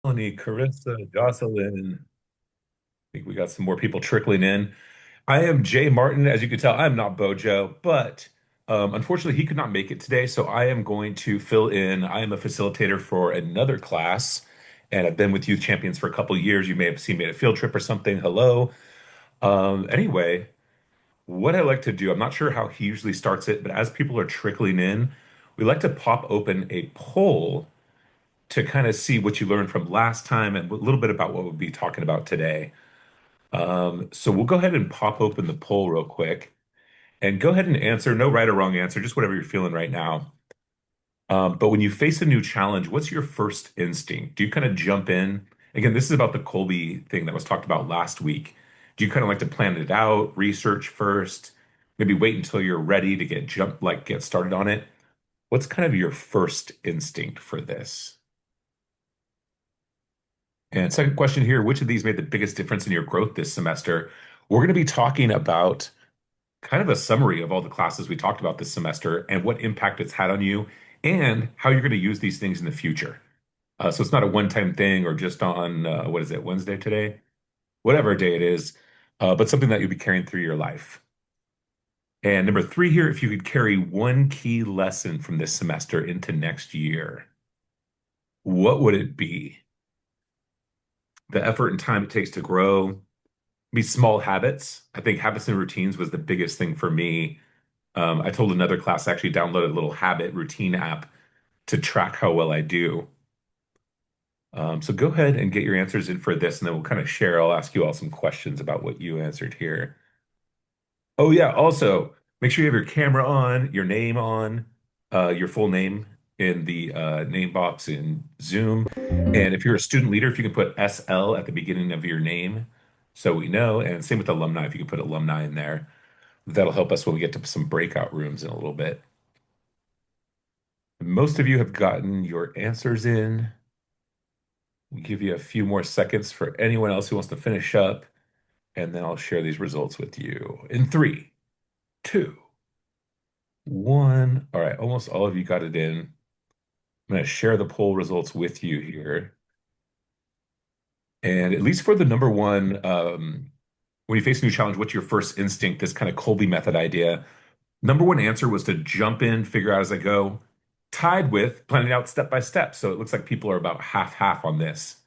Melanie, Carissa, Jocelyn. I think we got some more people trickling in. I am Jay Martin. As you can tell, I'm not Bojo, but unfortunately, he could not make it today. So I am going to fill in. I am a facilitator for another class, and I've been with Youth Champions for a couple of years. You may have seen me at a field trip or something. Hello. Anyway, what I like to do, I'm not sure how he usually starts it, but as people are trickling in, we like to pop open a poll to kind of see what you learned from last time and a little bit about what we'll be talking about today. So we'll go ahead and pop open the poll real quick and go ahead and answer. No right or wrong answer, just whatever you're feeling right now. But when you face a new challenge, what's your first instinct? Do you kind of jump in? Again, this is about the Colby thing that was talked about last week. Do you kind of like to plan it out, research first, maybe wait until you're ready to get started on it? What's kind of your first instinct for this? And second question here, which of these made the biggest difference in your growth this semester? We're going to be talking about kind of a summary of all the classes we talked about this semester and what impact it's had on you and how you're going to use these things in the future. So it's not a one-time thing or just on, what is it, Wednesday today? Whatever day it is, but something that you'll be carrying through your life. And number three here, if you could carry one key lesson from this semester into next year, what would it be? The effort and time it takes to grow, be small habits. I think habits and routines was the biggest thing for me. I told another class I actually downloaded a little habit routine app to track how well I do. So go ahead and get your answers in for this, and then we'll kind of share. I'll ask you all some questions about what you answered here. Oh yeah, also make sure you have your camera on, your name on, your full name in the name box in Zoom. And if you're a student leader, if you can put SL at the beginning of your name, so we know. And same with alumni, if you can put alumni in there, that'll help us when we get to some breakout rooms in a little bit. Most of you have gotten your answers in. We'll give you a few more seconds for anyone else who wants to finish up, and then I'll share these results with you in three, two, one. All right, almost all of you got it in. I'm going to share the poll results with you here. And at least for the number one, when you face a new challenge, what's your first instinct? This kind of Colby method idea. Number one answer was to jump in, figure out as I go, tied with planning out step by step. So it looks like people are about half-half on this.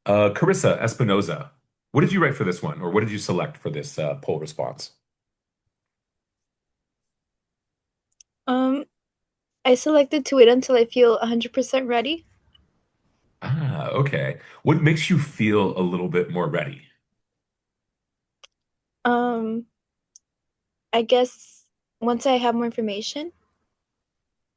Carissa Espinoza, what did you write for this one, or what did you select for this poll response? Um, I selected to wait until I feel 100% ready. Ah, okay. What makes you feel a little bit more ready? Um, I guess once I have more information,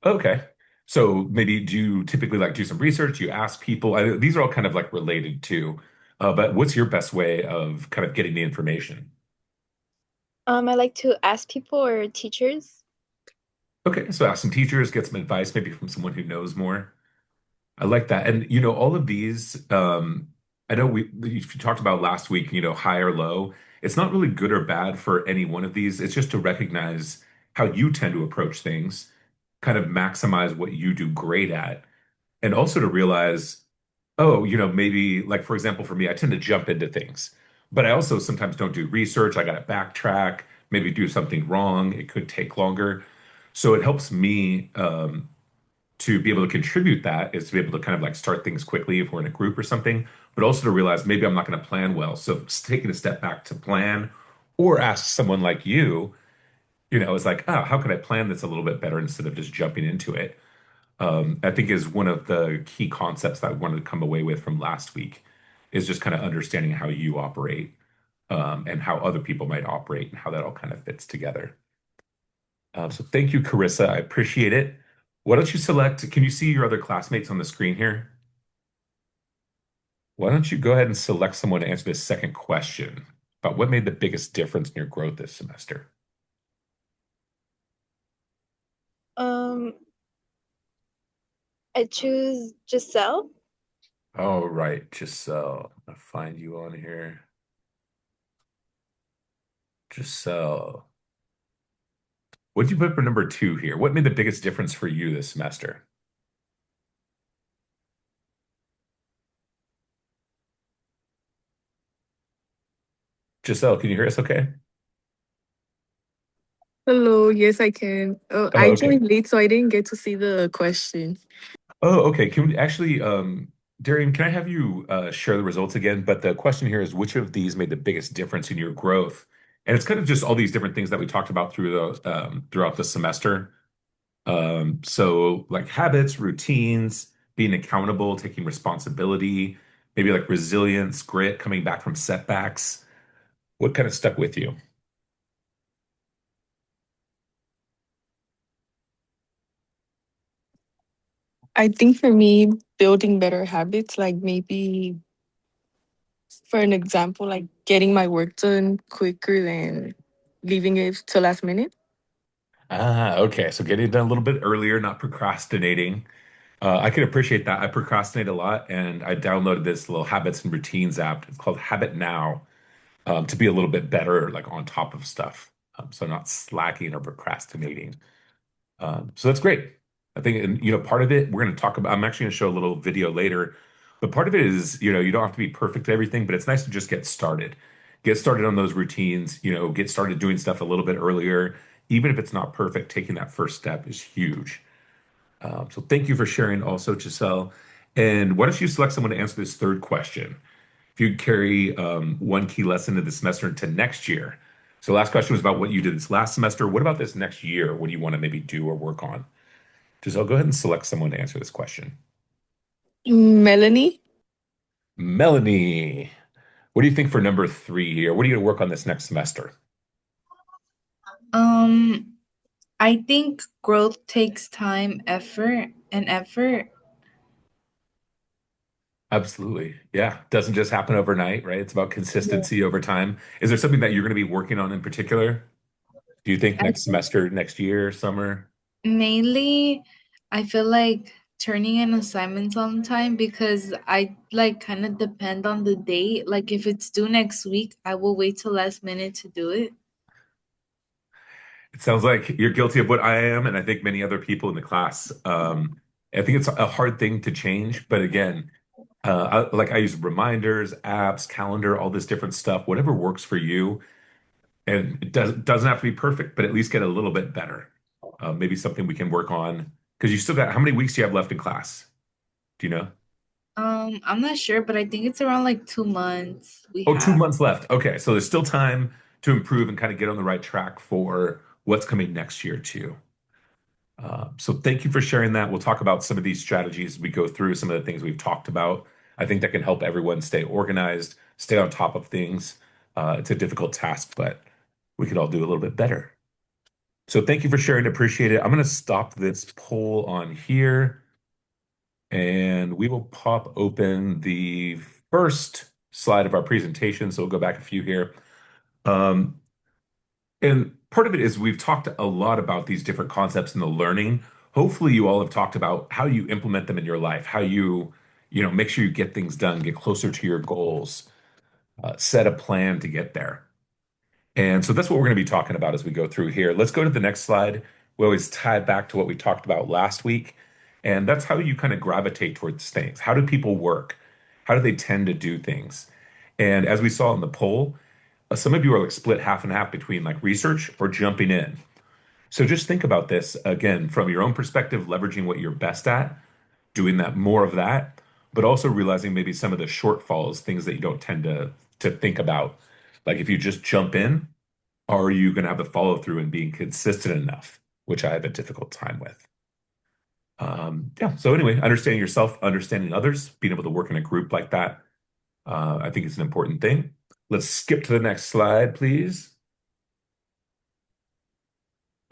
Okay. So maybe do you typically like do some research? You ask people. These are all kind of like related to, but what's your best way of kind of getting the information? I like to ask people or teachers. Okay, so ask some teachers, get some advice, maybe from someone who knows more. I like that. And all of these, I know we talked about last week, high or low. It's not really good or bad for any one of these. It's just to recognize how you tend to approach things, kind of maximize what you do great at, and also to realize, oh, maybe like for example, for me, I tend to jump into things, but I also sometimes don't do research. I got to backtrack, maybe do something wrong. It could take longer. So it helps me to be able to contribute that is to be able to kind of like start things quickly if we're in a group or something, but also to realize maybe I'm not going to plan well. So taking a step back to plan or ask someone like you, is like, oh, how can I plan this a little bit better instead of just jumping into it? I think is one of the key concepts that I wanted to come away with from last week is just kind of understanding how you operate, and how other people might operate and how that all kind of fits together. So thank you, Carissa. I appreciate it. Why don't you select, can you see your other classmates on the screen here? Why don't you go ahead and select someone to answer this second question about what made the biggest difference in your growth this semester? Um, I choose Giselle. All right, Giselle. I'll find you on here. Giselle. What did you put for number two here? What made the biggest difference for you this semester? Giselle, can you hear us okay? Hello, yes, I can. Oh, I okay. joined late, so I didn't get to see the question. Oh, okay. Can we actually, Darian, can I have you share the results again? But the question here is which of these made the biggest difference in your growth? And it's kind of just all these different things that we talked about throughout the semester. So like habits, routines, being accountable, taking responsibility, maybe like resilience, grit, coming back from setbacks. What kind of stuck with you? I think for me, building better habits, like maybe for an example, like getting my work done quicker than leaving it till last minute. Ah, okay. So getting it done a little bit earlier, not procrastinating. I can appreciate that. I procrastinate a lot, and I downloaded this little habits and routines app. It's called Habit Now, to be a little bit better, like on top of stuff. So not slacking or procrastinating. So that's great. I think, and part of it we're going to talk about. I'm actually going to show a little video later, but part of it is, you don't have to be perfect at everything, but it's nice to just get started. Get started on those routines. Get started doing stuff a little bit earlier, even if it's not perfect. Taking that first step is huge. So thank you for sharing also, Giselle. And why don't you select someone to answer this third question? If you carry one key lesson of the semester into next year. So last question was about what you did this last semester. What about this next year? What do you want to maybe do or work on? Giselle, go ahead and select someone to answer this question. Melanie, Melanie, what do you think for number three here? What are you going to work on this next semester? Um, I think growth takes time, effort. Absolutely. Yeah. Doesn't just happen overnight, right? It's about consistency over time. Is there something that you're going to be working on in particular? Do you think I next think semester, next year, summer? mainly I feel like turning in assignments on time because I like kind of depend on the date. Like if it's due next week, I will wait till last minute to do it. It sounds like you're guilty of what I am, and I think many other people in the class. I think it's a hard thing to change, but again, I use reminders, apps, calendar, all this different stuff, whatever works for you. And it doesn't have to be perfect, but at least get a little bit better. Maybe something we can work on because you still got how many weeks do you have left in class? Do you know? I'm not sure, but I think it's around like 2 months we Oh, two have. months left. Okay, so there's still time to improve and kind of get on the right track for what's coming next year too. So thank you for sharing that. We'll talk about some of these strategies as we go through some of the things we've talked about. I think that can help everyone stay organized, stay on top of things. It's a difficult task, but we could all do a little bit better. So thank you for sharing. Appreciate it. I'm going to stop this poll on here and we will pop open the first slide of our presentation. So we'll go back a few here. Um, And part of it is we've talked a lot about these different concepts in the learning. Hopefully, you all have talked about how you implement them in your life, how you make sure you get things done, get closer to your goals, set a plan to get there. And so that's what we're going to be talking about as we go through here. Let's go to the next slide. We always tie back to what we talked about last week. And that's how you kind of gravitate towards things. How do people work? How do they tend to do things? And as we saw in the poll, some of you are like split half and half between like research or jumping in. So just think about this again from your own perspective, leveraging what you're best at, doing that more of that, but also realizing maybe some of the shortfalls, things that you don't tend to think about. Like if you just jump in, are you going to have the follow through and being consistent enough, which I have a difficult time with. Yeah. So anyway, understanding yourself, understanding others, being able to work in a group like that, I think it's an important thing. Let's skip to the next slide, please.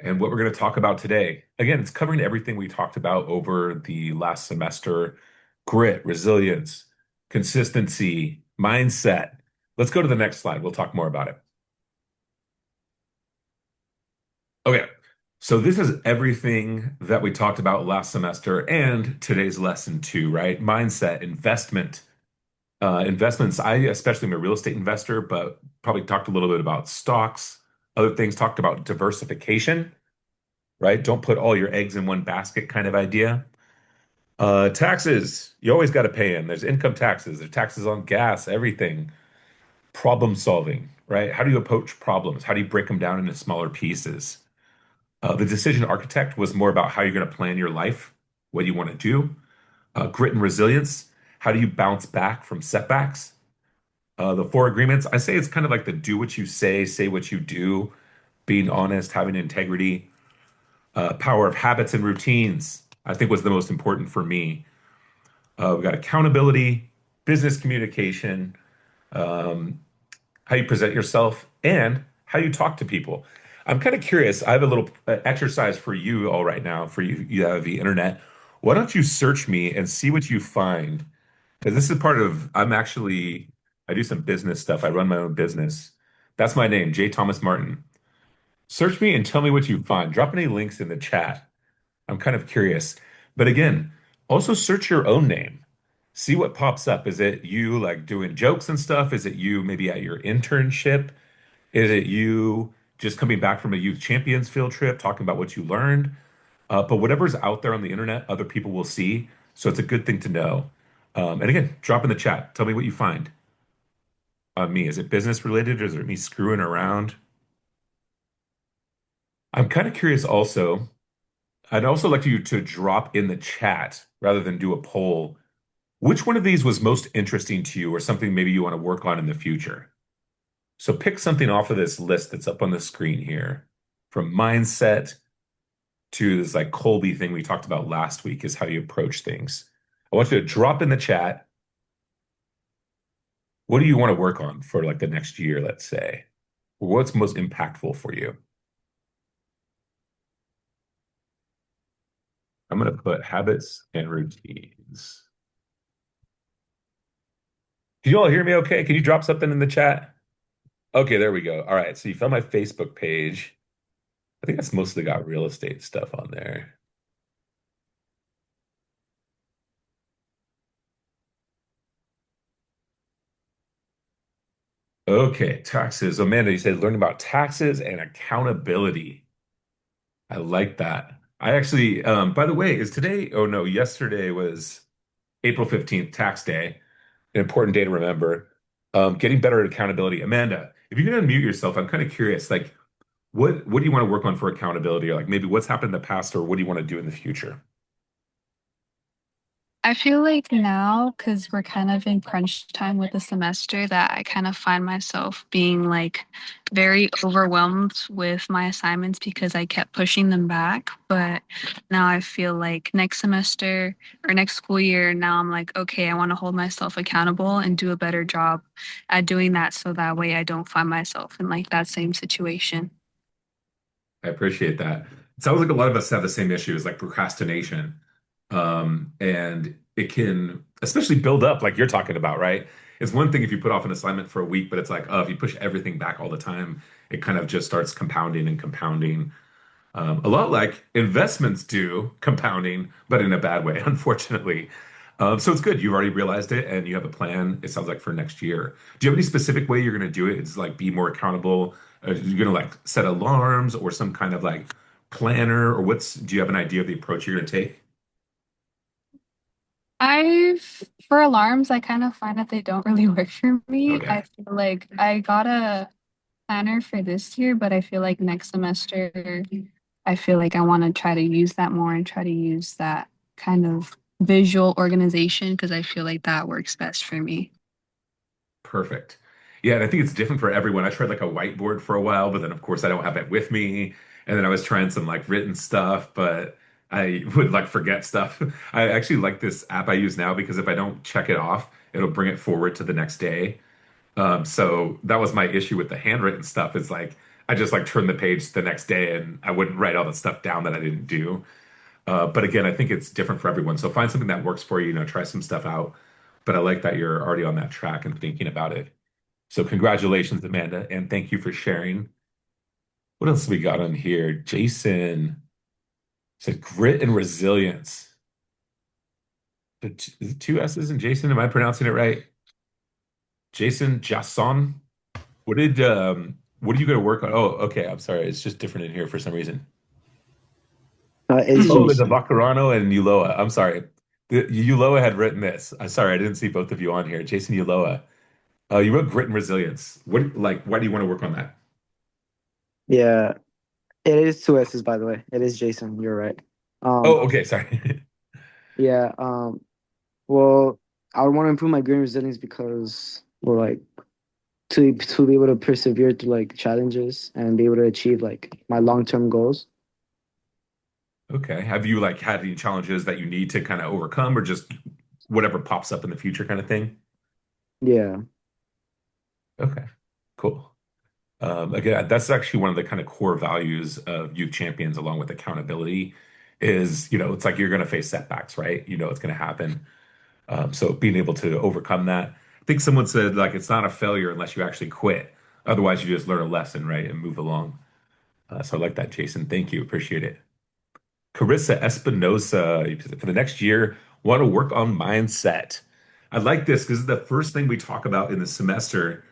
And what we're going to talk about today. Again, it's covering everything we talked about over the last semester: grit, resilience, consistency, mindset. Let's go to the next slide. We'll talk more about it. Okay. So this is everything that we talked about last semester and today's lesson too, right? Mindset, investment, investments. I especially am a real estate investor, but probably talked a little bit about stocks, other things, talked about diversification, right? Don't put all your eggs in one basket kind of idea. Taxes, you always got to pay in. There's income taxes, there's taxes on gas, everything. Problem solving. right? How do you approach problems? How do you break them down into smaller pieces? The decision architect was more about how you're going to plan your life, what you want to do. Grit and resilience, how do you bounce back from setbacks? The four agreements, I say it's kind of like the do what you say what you do, being honest, having integrity. Power of habits and routines, I think was the most important for me. We've got accountability, business communication, how you present yourself, and how you talk to people. I'm kind of curious. I have a little exercise for you all right now, for you, you have the internet. Why don't you search me and see what you find? Because this is part of, I do some business stuff. I run my own business. That's my name, J. Thomas Martin. Search me and tell me what you find. Drop any links in the chat. I'm kind of curious. But again, also search your own name. See what pops up. Is it you like doing jokes and stuff? Is it you maybe at your internship? Is it you just coming back from a youth champions field trip, talking about what you learned? But whatever's out there on the internet, other people will see. So it's a good thing to know. And again, drop in the chat. Tell me what you find on me. Is it business related or is it me screwing around? I'm kind of curious also. I'd also like you to drop in the chat rather than do a poll. Which one of these was most interesting to you or something maybe you want to work on in the future? So pick something off of this list that's up on the screen here. From mindset to this like Colby thing we talked about last week is how you approach things. I want you to drop in the chat. What do you want to work on for like the next year, let's say? What's most impactful for you? I'm going to put habits and routines. Can you all hear me okay? Can you drop something in the chat? Okay, there we go. All right, so you found my Facebook page. I think that's mostly got real estate stuff on there. Okay, taxes. Amanda, you said learning about taxes and accountability. I like that. I actually, by the way, is today, oh no, yesterday was April 15th, tax day, an important day to remember. Getting better at accountability. Amanda, if you can unmute yourself, I'm kind of curious, like what do you want to work on for accountability? Or like maybe what's happened in the past or what do you want to do in the future? I feel like now, because we're kind of in crunch time with the semester, that I kind of find myself being like very overwhelmed with my assignments because I kept pushing them back. But now I feel like next semester or next school year, now I'm like, okay, I want to hold myself accountable and do a better job at doing that so that way I don't find myself in like that same situation. I appreciate that. It sounds like a lot of us have the same issues, like procrastination. And it can especially build up, like you're talking about, right? It's one thing if you put off an assignment for a week, but it's like, oh, if you push everything back all the time, it kind of just starts compounding and compounding. A lot like investments do, compounding, but in a bad way, unfortunately. So it's good. You've already realized it and you have a plan, it sounds like, for next year. Do you have any specific way you're going to do it? It's like be more accountable. You're going to like set alarms or some kind of like planner or do you have an idea of the approach you're going to take? For alarms, I kind of find that they don't really work for me. I Okay, feel like I got a planner for this year, but I feel like next semester, I feel like I want to try to use that more and try to use that kind of visual organization because I feel like that works best for me. perfect. Yeah, and I think it's different for everyone. I tried like a whiteboard for a while, but then of course I don't have it with me. And then I was trying some like written stuff, but I would like forget stuff. I actually like this app I use now because if I don't check it off, it'll bring it forward to the next day. So that was my issue with the handwritten stuff is like I just like turn the page the next day and I wouldn't write all the stuff down that I didn't do. But again, I think it's different for everyone. So find something that works for you, try some stuff out. But I like that you're already on that track and thinking about it. So congratulations, Amanda, and thank you for sharing. What else we got on here? Jason said grit and resilience. Is it two S's in Jason? Am I pronouncing it right? Jason Jasson. What are you going to work on? Oh, okay. I'm sorry. It's just different in here for some reason. It's Oh, there's a Jason. Vacarano and Uloa. I'm sorry. Uloa had written this. I'm sorry, I didn't see both of you on here. Jason Uloa. You wrote grit and resilience. Why do you want to work on that? Yeah, it is two S's, by the way. It is Jason. You're right. Oh, Um, okay, sorry. yeah. Well, I would want to improve my green resilience because, well, like to be able to persevere through like challenges and be able to achieve like my long term goals. Okay. Have you like had any challenges that you need to kind of overcome or just whatever pops up in the future kind of thing? Yeah. Okay, cool. Again, that's actually one of the kind of core values of youth champions, along with accountability, is, it's like you're going to face setbacks, right? You know it's going to happen. So being able to overcome that. I think someone said like it's not a failure unless you actually quit. Otherwise, you just learn a lesson, right, and move along. So I like that, Jason. Thank you. Appreciate it. Carissa Espinosa, for the next year, want to work on mindset. I like this because it's the first thing we talk about in the semester.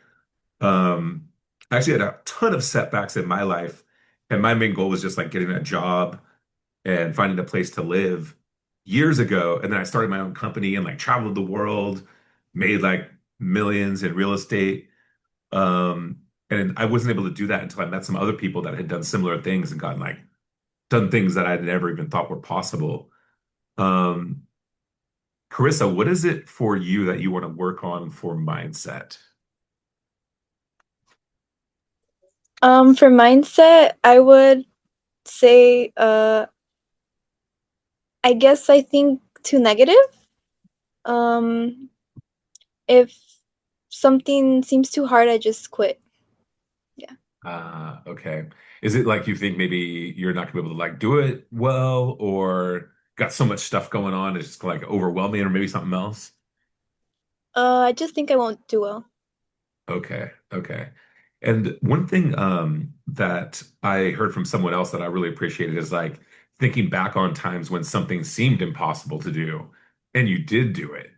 I actually had a ton of setbacks in my life, and my main goal was just like getting a job and finding a place to live years ago. And then I started my own company and like traveled the world, made like millions in real estate. And I wasn't able to do that until I met some other people that had done similar things and gotten like done things that I'd never even thought were possible. Um, Carissa, what is it for you that you want to work on for mindset? For mindset, I would say, I guess I think too negative. Um, if something seems too hard, I just quit. Yeah. Okay. Is it like you think maybe you're not gonna be able to like do it well, or got so much stuff going on, it's just like overwhelming, or maybe something else? I just think I won't do well. Okay, okay. And one thing that I heard from someone else that I really appreciated is like thinking back on times when something seemed impossible to do and you did do it,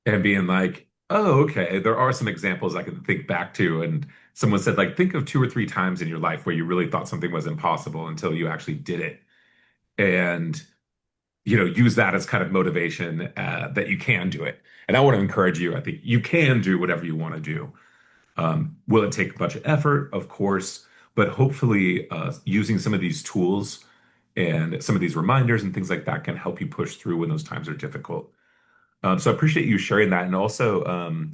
and being like, oh, okay, there are some examples I can think back to. And someone said, like, think of two or three times in your life where you really thought something was impossible until you actually did it. And, use that as kind of motivation that you can do it. And I want to encourage you. I think you can do whatever you want to do. Will it take a bunch of effort? Of course. But hopefully, using some of these tools and some of these reminders and things like that can help you push through when those times are difficult. So I appreciate you sharing that. And also, Emma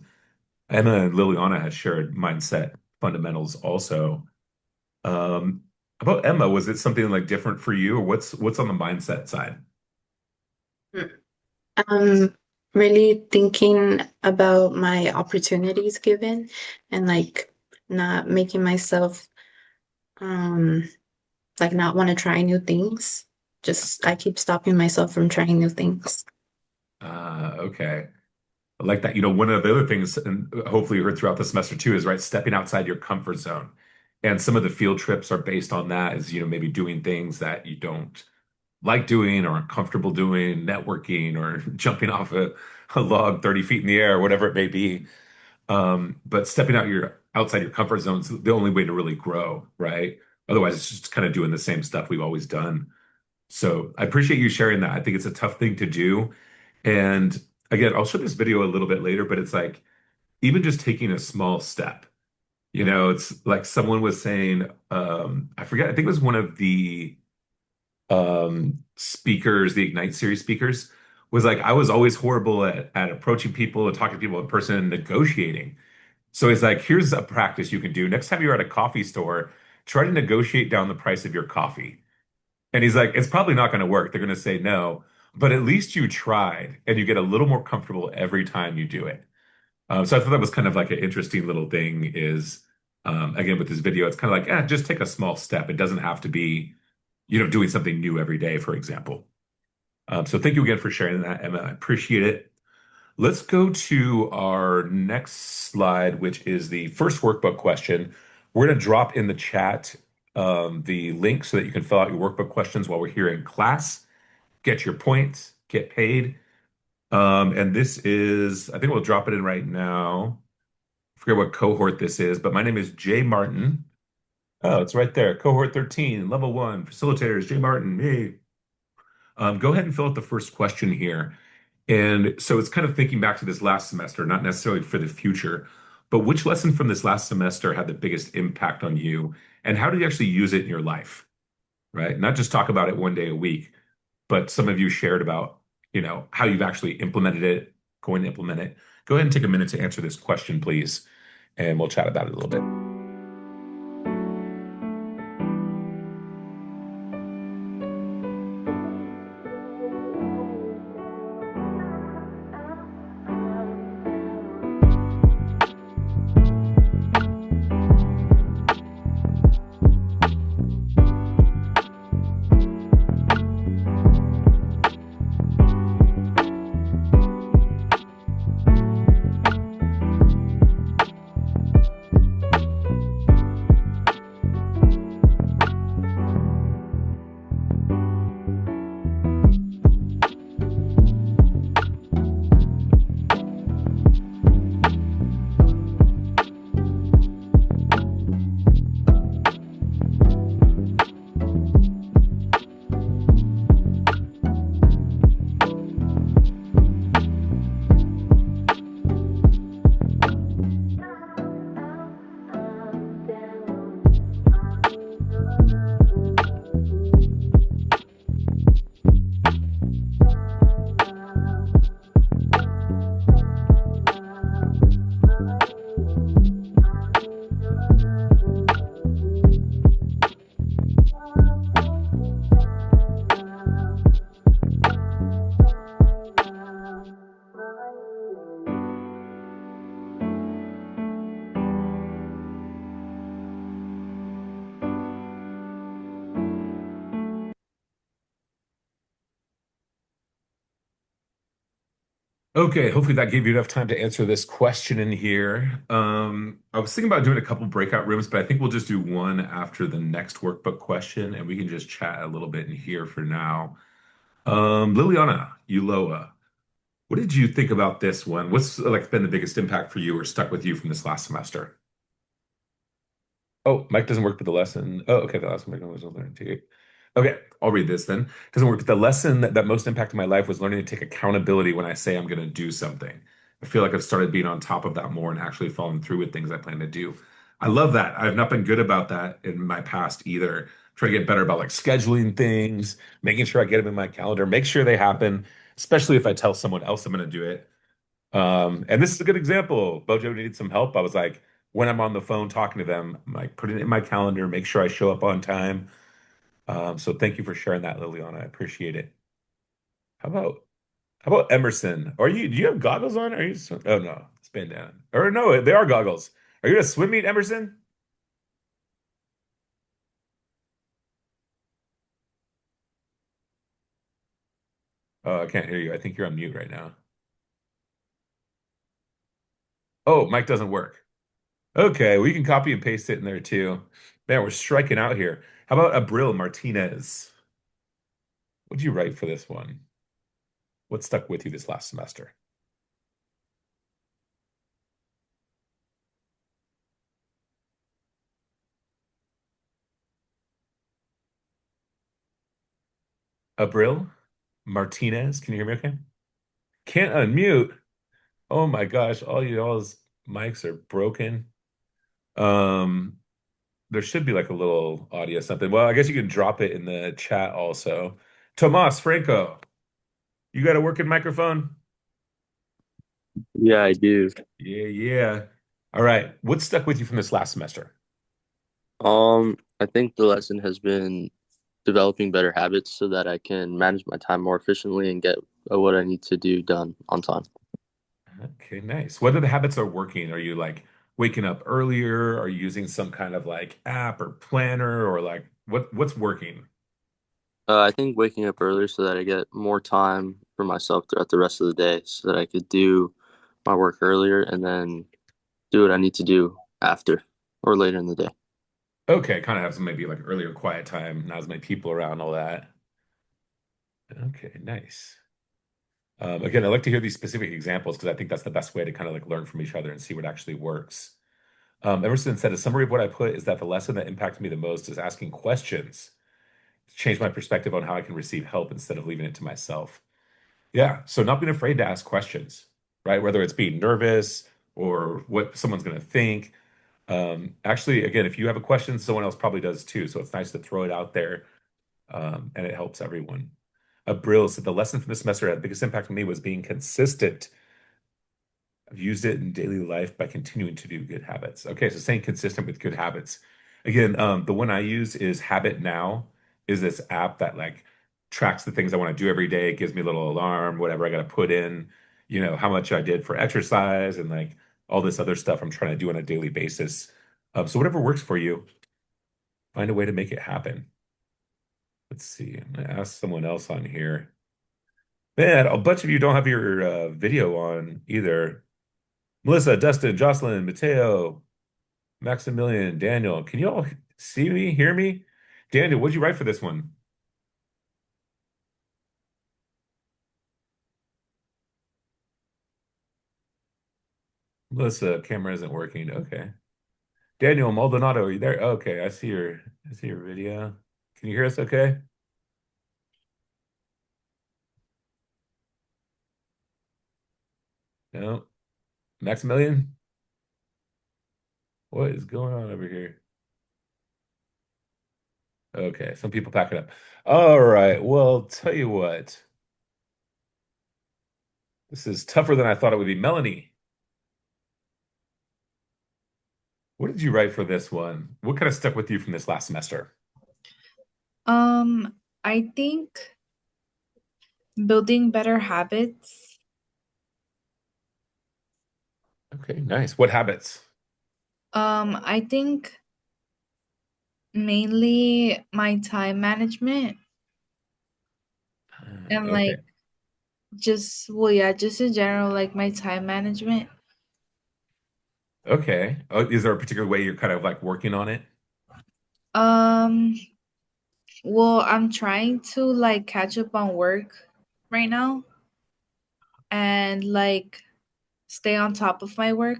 and Liliana has shared mindset fundamentals also. Um, about Emma, was it something like different for you, or what's on the mindset side? Um, really thinking about my opportunities given and like not making myself um like not want to try new things. Just I keep stopping myself from trying new things. Okay. I like that. One of the other things, and hopefully you heard throughout the semester too, is right, stepping outside your comfort zone. And some of the field trips are based on that, is, maybe doing things that you don't like doing or uncomfortable doing, networking or jumping off a log 30 feet in the air, whatever it may be. But stepping outside your comfort zone is the only way to really grow, right? Otherwise, it's just kind of doing the same stuff we've always done. So I appreciate you sharing that. I think it's a tough thing to do. And again, I'll show this video a little bit later, but it's like even just taking a small step. It's like someone was saying, I forget, I think it was one of the speakers, the Ignite series speakers, was like, I was always horrible at approaching people and talking to people in person and negotiating. So he's like, here's a practice you can do. Next time you're at a coffee store, try to negotiate down the price of your coffee. And he's like, it's probably not going to work. They're going to say no, but at least you tried and you get a little more comfortable every time you do it. So I thought that was kind of like an interesting little thing is, again, with this video, it's kind of like, just take a small step. It doesn't have to be, doing something new every day, for example. So thank you again for sharing that, Emma. I appreciate it. Let's go to our next slide, which is the first workbook question. We're going to drop in the chat the link so that you can fill out your workbook questions while we're here in class, get your points, get paid. And this is, I think we'll drop it in right now. I forget what cohort this is, but my name is Jay Martin. Oh, it's right there. Cohort 13, level one, facilitators, Jay Martin, me. Go ahead and fill out the first question here. And so it's kind of thinking back to this last semester, not necessarily for the future, but which lesson from this last semester had the biggest impact on you, and how do you actually use it in your life, right? Not just talk about it one day a week, but some of you shared about, how you've actually implemented it, going to implement it. Go ahead and take a minute to answer this question, please, and we'll chat about it a little bit. Okay, hopefully that gave you enough time to answer this question in here. I was thinking about doing a couple breakout rooms, but I think we'll just do one after the next workbook question, and we can just chat a little bit in here for now. Liliana Uloa, what did you think about this one? What's like been the biggest impact for you or stuck with you from this last semester? Oh, Mike doesn't work with the lesson. Oh, okay, the last one was learning to. Okay, I'll read this then. Doesn't work. The lesson that most impacted my life was learning to take accountability when I say I'm going to do something. I feel like I've started being on top of that more and actually following through with things I plan to do. I love that. I've not been good about that in my past either. Try to get better about like scheduling things, making sure I get them in my calendar, make sure they happen, especially if I tell someone else I'm going to do it. And this is a good example. Bojo needed some help. I was like, when I'm on the phone talking to them, I'm like, put it in my calendar, make sure I show up on time. So thank you for sharing that, Liliana. I appreciate it. How about Emerson? Do you have goggles on? Or are you oh no, it's bandana. Or no, they are goggles. Are you at a swim meet, Emerson? Oh, I can't hear you. I think you're on mute right now. Oh, mic doesn't work. Okay, we can copy and paste it in there too. Man, we're striking out here. How about Abril Martinez? What'd you write for this one? What stuck with you this last semester? Abril Martinez, can you hear me okay? Can't unmute. Oh my gosh, all his mics are broken. Um, there should be like a little audio something. Well, I guess you can drop it in the chat also. Tomas Franco, you got a working microphone? Yeah, I do. Yeah, yeah. All right. What stuck with you from this last semester? I think the lesson has been developing better habits so that I can manage my time more efficiently and get what I need to do done on time. Okay, nice. Whether the habits are working, are you like waking up earlier? Are you using some kind of like app or planner or like what's working? I think waking up earlier so that I get more time for myself throughout the rest of the day so that I could do my work earlier and then do what I need to do after or later in the day. Okay, kind of have some maybe like earlier quiet time, not as many people around, all that. Okay, nice. Again, I like to hear these specific examples because I think that's the best way to kind of like learn from each other and see what actually works. Emerson said, a summary of what I put is that the lesson that impacted me the most is asking questions to change my perspective on how I can receive help instead of leaving it to myself. Yeah, so not being afraid to ask questions, right? Whether it's being nervous or what someone's going to think. Actually, again, if you have a question, someone else probably does too. So it's nice to throw it out there, and it helps everyone. Brill said the lesson from this semester had the biggest impact on me was being consistent. I've used it in daily life by continuing to do good habits. Okay, so staying consistent with good habits. Again, the one I use is Habit Now, is this app that like tracks the things I want to do every day. It gives me a little alarm, whatever I got to put in, how much I did for exercise and like all this other stuff I'm trying to do on a daily basis. So whatever works for you, find a way to make it happen. Let's see. I'm gonna ask someone else on here. Man, a bunch of you don't have your video on either. Melissa, Dustin, Jocelyn, Mateo, Maximilian, Daniel. Can you all see me, hear me? Daniel, what'd you write for this one? Melissa, camera isn't working. Okay. Daniel Maldonado, are you there? Okay, I see your video. Can you hear us okay? No. Maximilian? What is going on over here? Okay, some people pack it up. All right, well, tell you what. This is tougher than I thought it would be. Melanie, what did you write for this one? What kind of stuck with you from this last semester? I think building better habits. Okay, nice. What habits? I think mainly my time management and Okay. like just well yeah, just in general like my time management. Okay. Oh, is there a particular way you're kind of like working on it? Um well, I'm trying to like catch up on work right now and like stay on top of my work.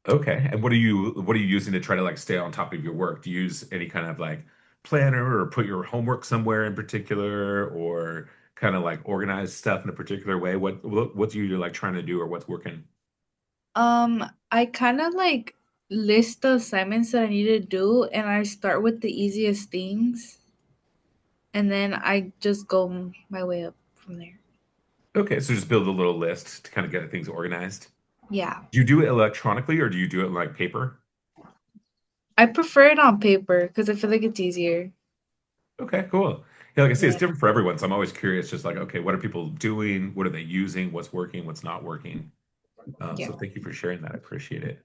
Okay. And what are you using to try to like stay on top of your work? Do you use any kind of like planner or put your homework somewhere in particular or kind of like organize stuff in a particular way? What do you like trying to do or what's working? I kind of like list the assignments that I need to do and I start with the easiest things and then I just go my way up from there. Okay, so just build a little list to kind of get things organized. Yeah. Do you do it electronically or do you do it like paper? I prefer it on paper because I feel like it's easier. Okay, cool. Yeah, like I say, it's Yeah. different for everyone. So I'm always curious, just like, okay, what are people doing? What are they using? What's working? What's not working? Yeah. So thank you for sharing that. I appreciate it.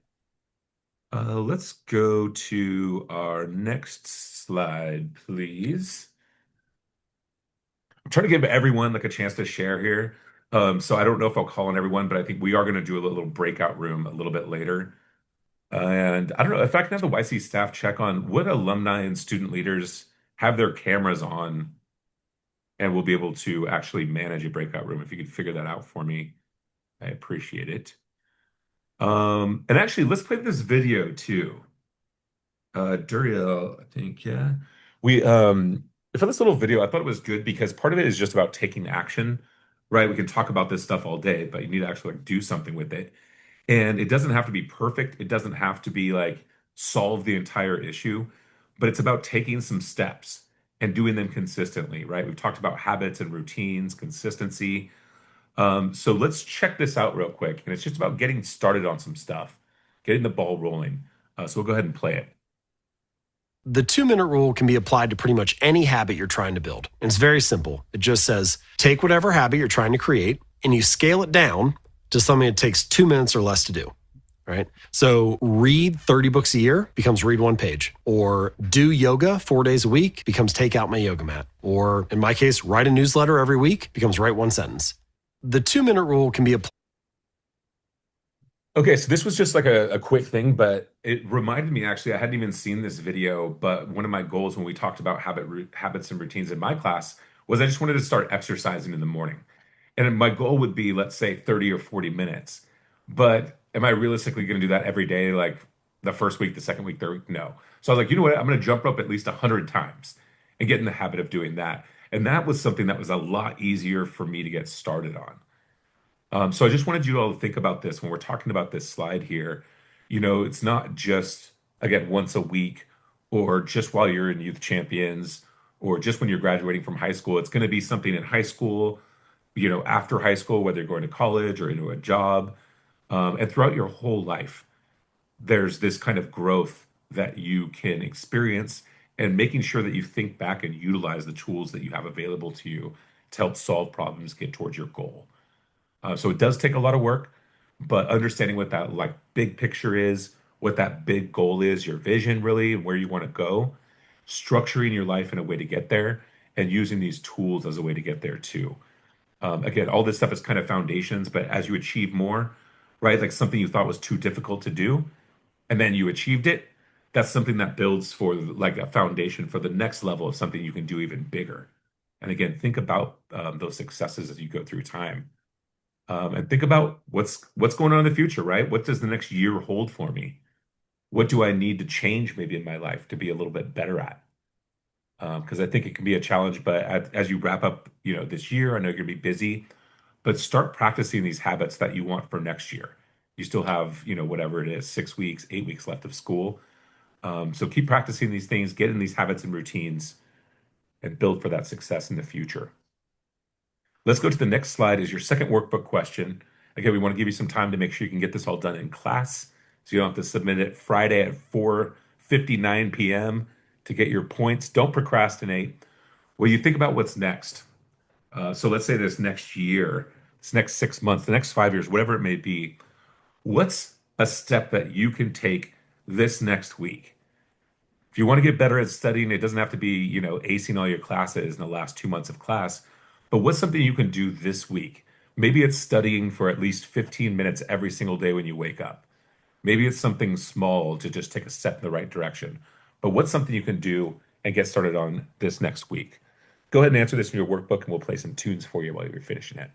Let's go to our next slide, please. I'm trying to give everyone like a chance to share here. So I don't know if I'll call on everyone, but I think we are going to do a little breakout room a little bit later. And I don't know if I can have the YC staff check on what alumni and student leaders have their cameras on and we'll be able to actually manage a breakout room. If you could figure that out for me, I appreciate it. And actually, let's play this video too. Duriel, I think, yeah. We for this little video, I thought it was good because part of it is just about taking action, right? We can talk about this stuff all day, but you need to actually like do something with it. And it doesn't have to be perfect. It doesn't have to be like solve the entire issue, but it's about taking some steps and doing them consistently, right? We've talked about habits and routines, consistency. So let's check this out real quick. And it's just about getting started on some stuff, getting the ball rolling. So we'll go ahead and play it. The 2-minute rule can be applied to pretty much any habit you're trying to build. And it's very simple. It just says take whatever habit you're trying to create and you scale it down to something that takes 2 minutes or less to do. Right? So read 30 books a year becomes read one page, or do yoga 4 days a week becomes take out my yoga mat, or in my case, write a newsletter every week becomes write one sentence. The 2-minute rule can be applied. Okay, so this was just like a quick thing, but it reminded me actually, I hadn't even seen this video, but one of my goals when we talked about habits and routines in my class was I just wanted to start exercising in the morning. And my goal would be, let's say, 30 or 40 minutes. But am I realistically going to do that every day, like the first week, the second week, third week? No. So I was like, you know what? I'm going to jump rope at least 100 times and get in the habit of doing that. And that was something that was a lot easier for me to get started on. So I just wanted you all to think about this when we're talking about this slide here. It's not just, again, once a week or just while you're in youth champions or just when you're graduating from high school. It's going to be something in high school, after high school, whether you're going to college or into a job, and throughout your whole life there's this kind of growth that you can experience and making sure that you think back and utilize the tools that you have available to you to help solve problems, get towards your goal. So it does take a lot of work, but understanding what that like big picture is, what that big goal is, your vision really, and where you want to go, structuring your life in a way to get there, and using these tools as a way to get there too. Again, all this stuff is kind of foundations, but as you achieve more, right, like something you thought was too difficult to do, and then you achieved it, that's something that builds for like a foundation for the next level of something you can do even bigger. And again, think about those successes as you go through time, and think about what's going on in the future, right? What does the next year hold for me? What do I need to change maybe in my life to be a little bit better at? Because I think it can be a challenge, but as you wrap up, this year, I know you're gonna be busy, but start practicing these habits that you want for next year. You still have, whatever it is, 6 weeks, 8 weeks left of school. So keep practicing these things, get in these habits and routines, and build for that success in the future. Let's go to the next slide is your second workbook question. Again, we want to give you some time to make sure you can get this all done in class. So you don't have to submit it Friday at 4:59 p.m. to get your points. Don't procrastinate. Well, you think about what's next. So let's say this next year, this next 6 months, the next 5 years, whatever it may be, what's a step that you can take this next week? If you want to get better at studying, it doesn't have to be, acing all your classes in the last 2 months of class, but what's something you can do this week? Maybe it's studying for at least 15 minutes every single day when you wake up. Maybe it's something small to just take a step in the right direction. But what's something you can do and get started on this next week? Go ahead and answer this in your workbook, and we'll play some tunes for you while you're finishing it.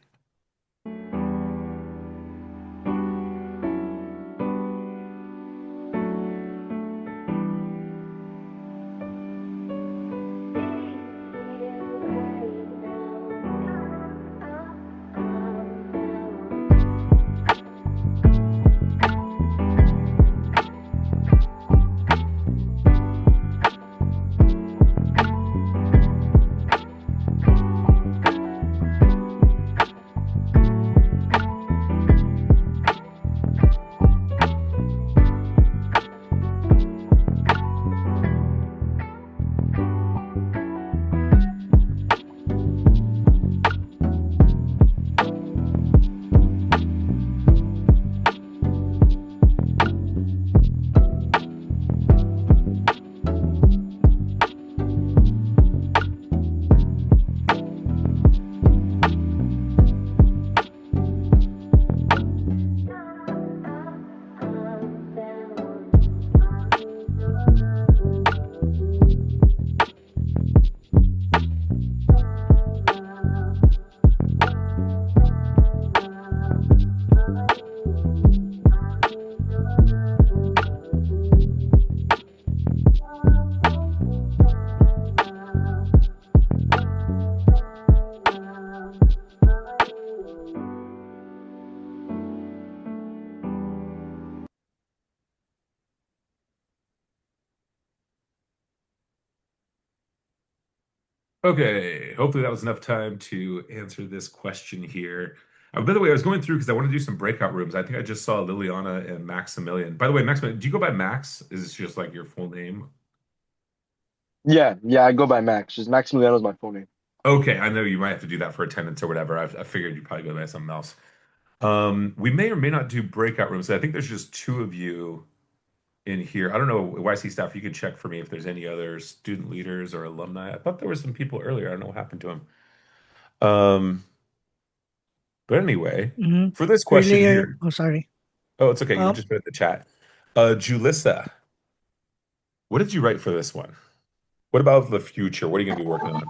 Okay, hopefully that was enough time to answer this question here. By the way, I was going through because I want to do some breakout rooms. I think I just saw Liliana and Maximilian. By the way, Maximilian, do you go by Max? Is this just like your full name? Yeah, I go by Max. Just Maximiliano's my full name. Okay, I know you might have to do that for attendance or whatever. I figured you'd probably go by something else. We may or may not do breakout rooms. I think there's just two of you in here. I don't know, YC staff, you can check for me if there's any other student leaders or alumni. I thought there were some people earlier. I don't know what happened to them. But anyway, Mm-hmm. for this question Earlier, here, oh sorry. oh, it's okay. You were Um, just put in the chat. Julissa, what did you write for this one? What about the future? What are you going to be working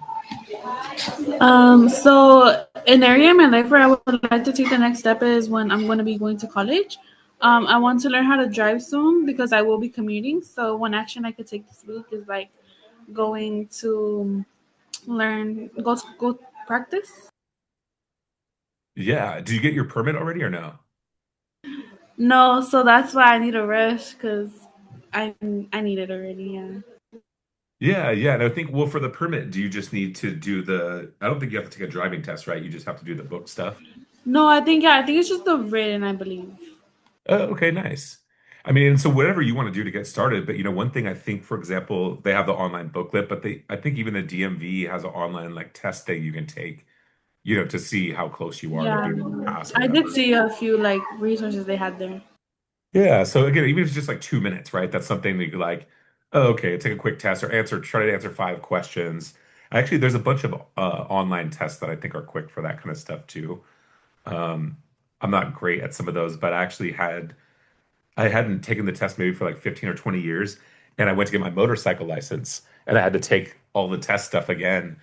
on? So an area in my life where I would like to take the next step is when I'm going to be going to college. I want to learn how to drive soon because I will be commuting. So one action I could take this week is like going to go practice. Yeah. Did you get your permit already or no? No, so that's why I need a rush because I I need it already. Yeah. Yeah, yeah. And I think, well, for the permit, do you just need to do I don't think you have to take a driving test, right? You just have to do the book stuff. No, I think yeah, I think it's just the written, I believe. Oh, okay, nice. I mean, and so whatever you want to do to get started, but one thing I think, for example, they have the online booklet, but I think even the DMV has an online like test that you can take, to see how close you are to Yeah, being able to pass or I did whatever. see a few like resources they had there. Yeah. So again, even if it's just like 2 minutes, right? That's something that you like, oh, okay, take a quick test or try to answer 5 questions. Actually, there's a bunch of online tests that I think are quick for that kind of stuff too. Um, I'm not great at some of those, but I hadn't taken the test maybe for like 15 or 20 years. And I went to get my motorcycle license and I had to take all the test stuff again.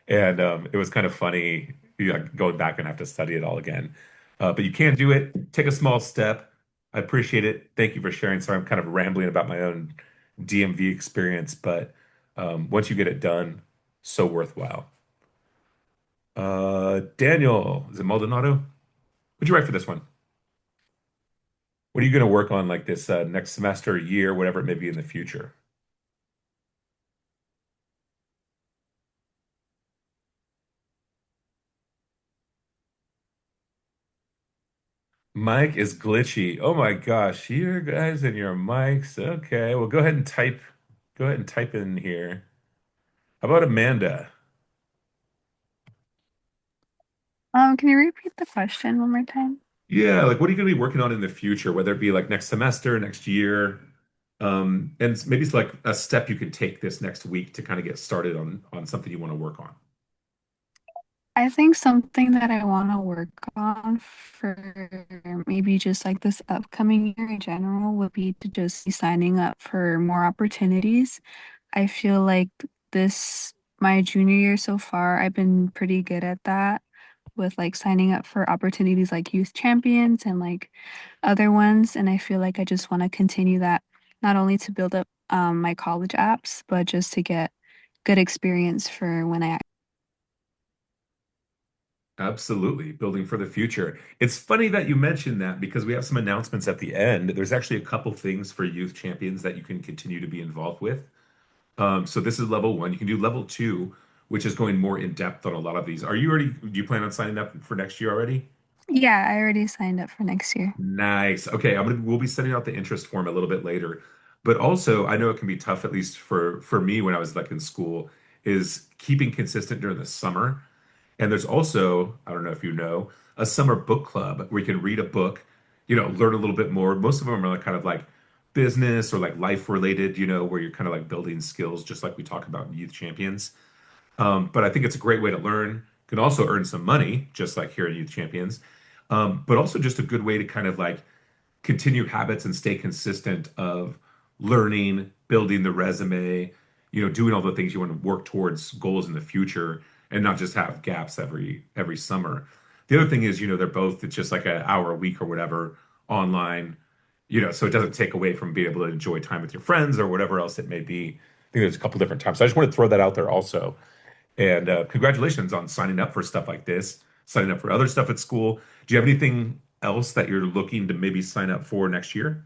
And it was kind of funny, going back and have to study it all again. But you can do it. Take a small step. I appreciate it. Thank you for sharing. Sorry, I'm kind of rambling about my own DMV experience, but once you get it done, so worthwhile. Daniel, is it Maldonado? What'd you write for this one? What are you going to work on like this next semester, year, whatever it may be in the future? Mic is glitchy. Oh my gosh, you guys and your mics. Okay, well go ahead and type in here. How about Amanda? Can you repeat the question one more time? Yeah, like what are you going to be working on in the future, whether it be like next semester, next year? And maybe it's like a step you could take this next week to kind of get started on something you want to work on. I think something that I want to work on for maybe just like this upcoming year in general would be to just be signing up for more opportunities. I feel like my junior year so far, I've been pretty good at that with like signing up for opportunities like youth champions and like other ones. And I feel like I just want to continue that, not only to build up my college apps, but just to get good experience for when I. Absolutely, building for the future. It's funny that you mentioned that because we have some announcements at the end. There's actually a couple things for youth champions that you can continue to be involved with. So this is level one. You can do level two, which is going more in depth on a lot of these. Do you plan on signing up for next year already? Yeah, I already signed up for next year. Nice. Okay, we'll be sending out the interest form a little bit later. But also, I know it can be tough, at least for me when I was like in school, is keeping consistent during the summer. And there's also, I don't know if you know, a summer book club where you can read a book, learn a little bit more. Most of them are like kind of like business or like life related, where you're kind of like building skills, just like we talk about in Youth Champions. But I think it's a great way to learn. Can also earn some money, just like here at Youth Champions. But also just a good way to kind of like continue habits and stay consistent of learning, building the resume, doing all the things you want to work towards goals in the future and not just have gaps every summer. The other thing is, it's just like an hour a week or whatever online, so it doesn't take away from being able to enjoy time with your friends or whatever else it may be. I think there's a couple different times. So I just want to throw that out there also. And congratulations on signing up for stuff like this, signing up for other stuff at school. Do you have anything else that you're looking to maybe sign up for next year?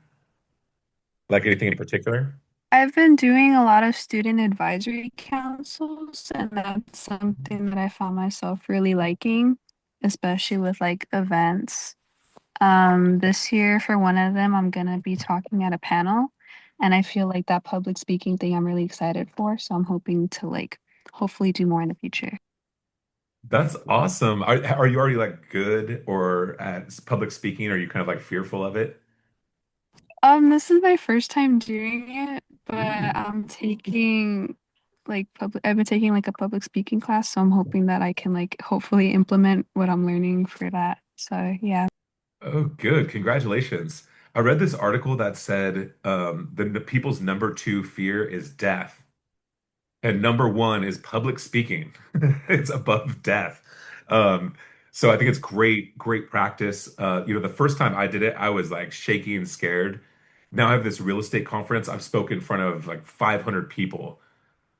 Like anything in particular? I've been doing a lot of student advisory councils, and that's something that I found myself really liking, especially with like events. This year for one of them, I'm gonna be talking at a panel, and I feel like that public speaking thing I'm really excited for. So I'm hoping to like hopefully do more in the future. That's awesome. Are you already like good or at public speaking? Are you kind of like fearful of it? This is my first time doing it, but Ooh. I'm taking I've been taking like a public speaking class, so I'm hoping that I can like hopefully implement what I'm learning for that. So yeah. Oh, good. Congratulations. I read this article that said the people's number two fear is death. And number one is public speaking. It's above death. Um, so I think it's great practice. The first time I did it, I was like shaky and scared. Now I have this real estate conference. I've spoken in front of like 500 people.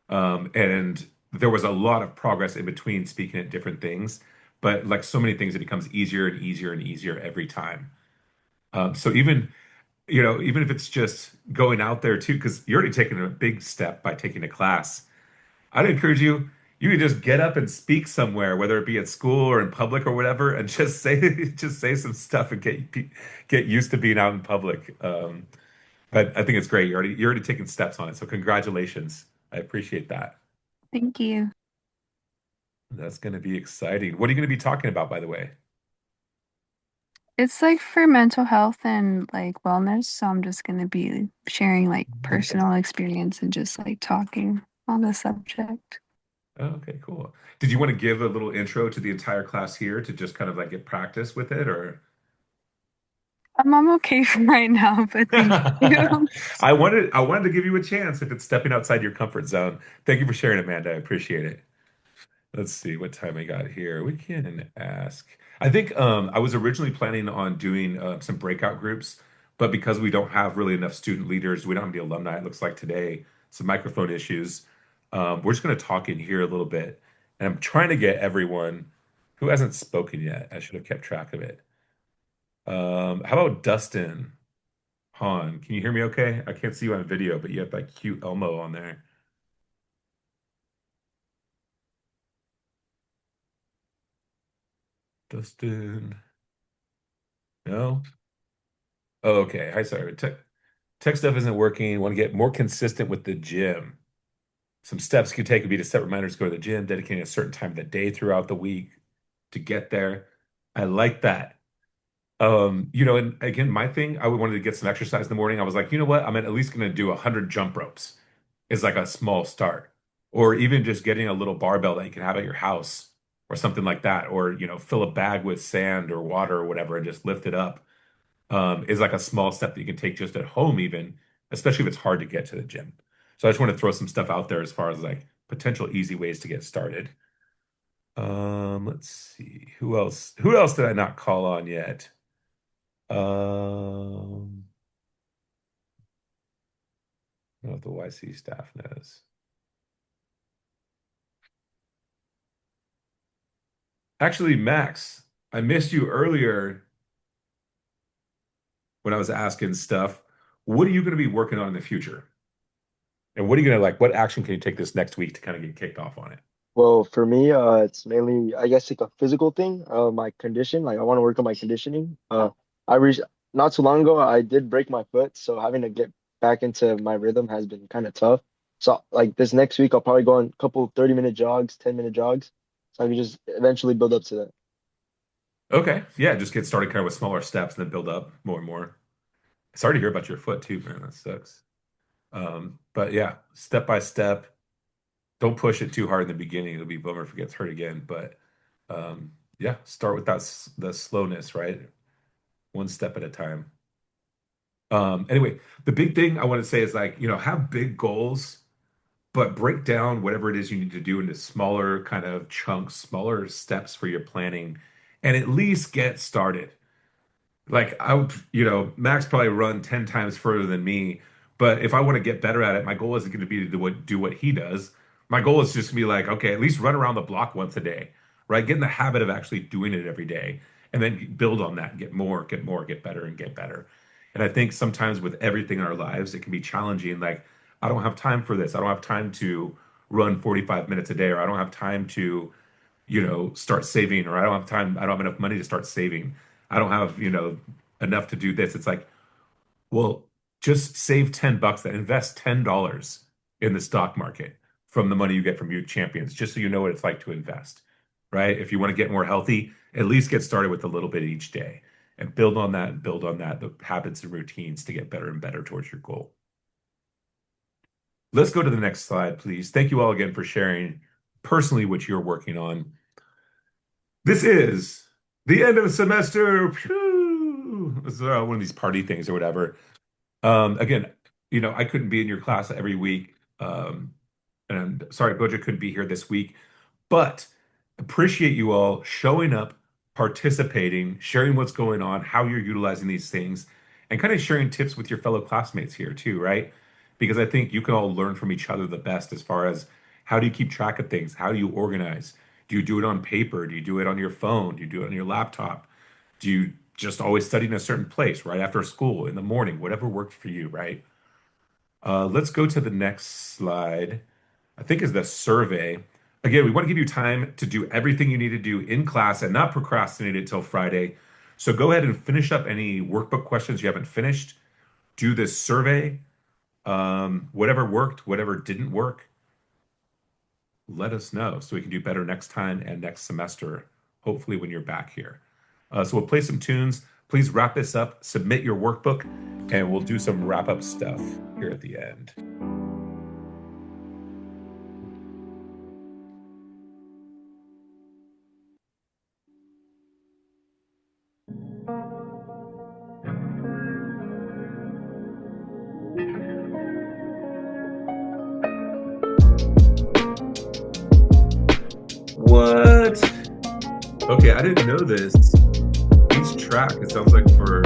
And there was a lot of progress in between speaking at different things. but like so many things, it becomes easier and easier and easier every time. So even, even if it's just going out there too, because you're already taking a big step by taking a class. I'd encourage you, you can just get up and speak somewhere, whether it be at school or in public or whatever, and just say just say some stuff and get used to being out in public. But I think it's great. You're already taking steps on it. So congratulations. I appreciate that. Thank you. That's going to be exciting. What are you going to be talking about, by the way? It's like for mental health and like wellness, so I'm just gonna be sharing like personal experience and just like talking on the subject. Oh, okay, cool. Did you want to give a little intro to the entire class here to just kind of like get practice with it, or? I'm okay for right now, but thank you. I wanted to give you a chance if it's stepping outside your comfort zone. Thank you for sharing, Amanda. I appreciate it. Let's see what time I got here. We can ask. I think I was originally planning on doing some breakout groups, but because we don't have really enough student leaders, we don't have any alumni, it looks like today, some microphone issues. We're just going to talk in here a little bit. And I'm trying to get everyone who hasn't spoken yet. I should have kept track of it. How about Dustin Hahn? Can you hear me okay? I can't see you on video, but you have that cute Elmo on there. Dustin. No? Oh, okay. Hi, sorry. Tech stuff isn't working. Want to get more consistent with the gym. Some steps you can take would be to set reminders to go to the gym, dedicating a certain time of the day throughout the week to get there. I like that. And again, my thing, I wanted to get some exercise in the morning. I was like, you know what? I'm at least going to do 100 jump ropes. Is like a small start. Or even just getting a little barbell that you can have at your house or something like that. Or, fill a bag with sand or water or whatever and just lift it up is like a small step that you can take just at home, even, especially if it's hard to get to the gym. So I just want to throw some stuff out there as far as like potential easy ways to get started. Let's see. Who else? Who else did I not call on yet? I don't know if the YC staff knows. Actually, Max, I missed you earlier when I was asking stuff. What are you going to be working on in the future? And what are you going to like? What action can you take this next week to kind of get kicked off on it? Well, for me, it's mainly, I guess, like a physical thing. My condition, like I want to work on my conditioning. I reached not too long ago, I did break my foot, so having to get back into my rhythm has been kind of tough. So, like this next week, I'll probably go on a couple 30-minute jogs, 10-minute jogs, so I can just eventually build up to that. Okay. Yeah, just get started kind of with smaller steps and then build up more and more. Sorry to hear about your foot too, man. That sucks. But yeah, step by step. Don't push it too hard in the beginning. It'll be a bummer if it gets hurt again. But yeah, start with the slowness, right? One step at a time. Anyway, the big thing I want to say is like, have big goals, but break down whatever it is you need to do into smaller kind of chunks, smaller steps for your planning, and at least get started. Like I would, Max probably run 10 times further than me, but if I want to get better at it, my goal isn't going to be to do what he does. My goal is just to be like, okay, at least run around the block once a day, right? Get in the habit of actually doing it every day and then build on that, get more, get more, get better and get better. And I think sometimes with everything in our lives, it can be challenging. Like, I don't have time for this. I don't have time to run 45 minutes a day, or I don't have time to start saving, or I don't have enough money to start saving. I don't have, enough to do this. It's like, well, just save $10 and invest $10 in the stock market from the money you get from your champions, just so you know what it's like to invest, right? If you want to get more healthy, at least get started with a little bit each day and build on that and build on that, the habits and routines to get better and better towards your goal. Let's go to the next slide, please. Thank you all again for sharing personally what you're working on. This is the end of the semester. Phew. This is one of these party things or whatever. Again, I couldn't be in your class every week. And sorry, Boja couldn't be here this week, but appreciate you all showing up, participating, sharing what's going on, how you're utilizing these things, and kind of sharing tips with your fellow classmates here too, right? Because I think you can all learn from each other the best as far as how do you keep track of things? How do you organize? Do you do it on paper? Do you do it on your phone? Do you do it on your laptop? Do you just always study in a certain place right after school, in the morning, whatever worked for you, right? Let's go to the next slide. I think is the survey. Again, we want to give you time to do everything you need to do in class and not procrastinate it till Friday. So go ahead and finish up any workbook questions you haven't finished. Do this survey. Whatever worked, whatever didn't work, let us know so we can do better next time and next semester, hopefully when you're back here. So we'll play some tunes. Please wrap this up, submit your workbook, and we'll do some wrap up stuff here at the end. What? Okay, I didn't know this. Each track, it sounds like for.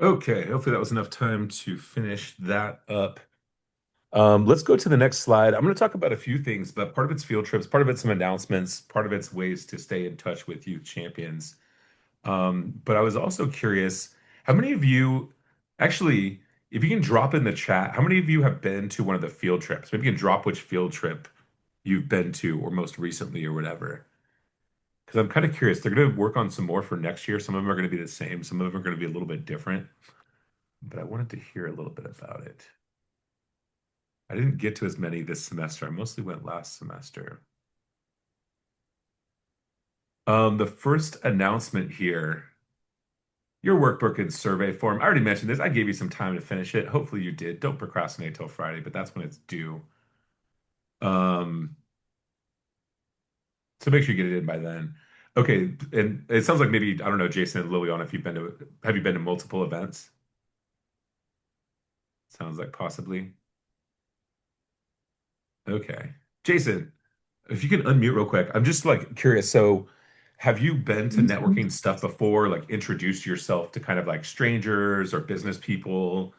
Okay, hopefully that was enough time to finish that up. Let's go to the next slide. I'm going to talk about a few things, but part of it's field trips, part of it's some announcements, part of it's ways to stay in touch with youth champions. But I was also curious, how many of you actually, if you can drop in the chat, how many of you have been to one of the field trips? Maybe you can drop which field trip you've been to or most recently or whatever. Because I'm kind of curious. They're going to work on some more for next year. Some of them are going to be the same, some of them are going to be a little bit different. But I wanted to hear a little bit about it. I didn't get to as many this semester. I mostly went last semester. The first announcement here, your workbook in survey form. I already mentioned this. I gave you some time to finish it. Hopefully you did. Don't procrastinate till Friday, but that's when it's due. So make sure you get it in by then. Okay, and it sounds like maybe, I don't know, Jason and Liliana, if have you been to multiple events? Sounds like possibly. Okay. Jason, if you can unmute real quick, I'm just like curious. So, have you been to networking stuff before, like introduced yourself to kind of like strangers or business people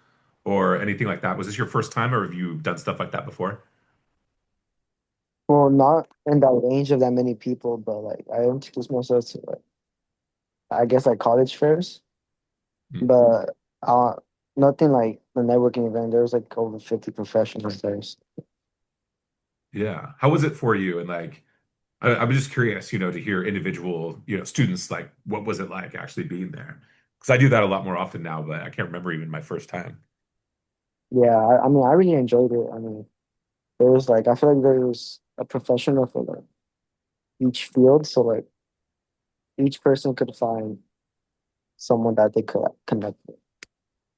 or anything like that? Was this your first time or have you done stuff like that before? Well, not in that range of that many people, but like I introduced myself to like I guess like college fairs, Hmm. but nothing like the networking event. There was like over 50 professionals there. Yeah. How was it for you? And like, I'm just curious, to hear individual, students, like, what was it like actually being there? Because I do that a lot more often now, but I can't remember even my first time. Yeah, I mean I really enjoyed it. I mean there was like I feel like there was a professional for like each field, so like each person could find someone that they could connect with.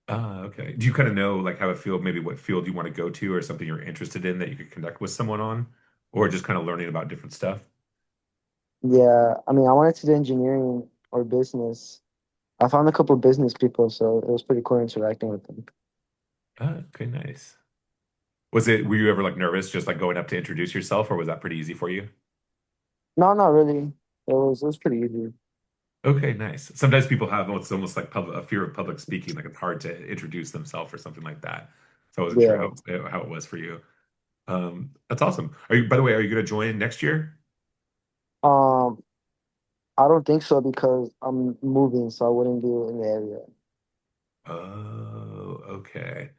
Okay. Do you kind of know like how a field, maybe what field you want to go to or something you're interested in that you could connect with someone on, or just kind of learning about different stuff? Yeah, I mean I wanted to do engineering or business. I found a couple of business people, so it was pretty cool interacting with them. Okay, nice. Were you ever like nervous just like going up to introduce yourself, or was that pretty easy for you? No, not really. It was pretty easy. Okay, nice. Sometimes people have what's almost like a fear of public speaking, like it's hard to introduce themselves or something like that. So I wasn't sure Yeah. how it was for you. That's awesome. By the way, are you going to join next year? Um, I don't think so because I'm moving, so I wouldn't be in the area. Oh, okay.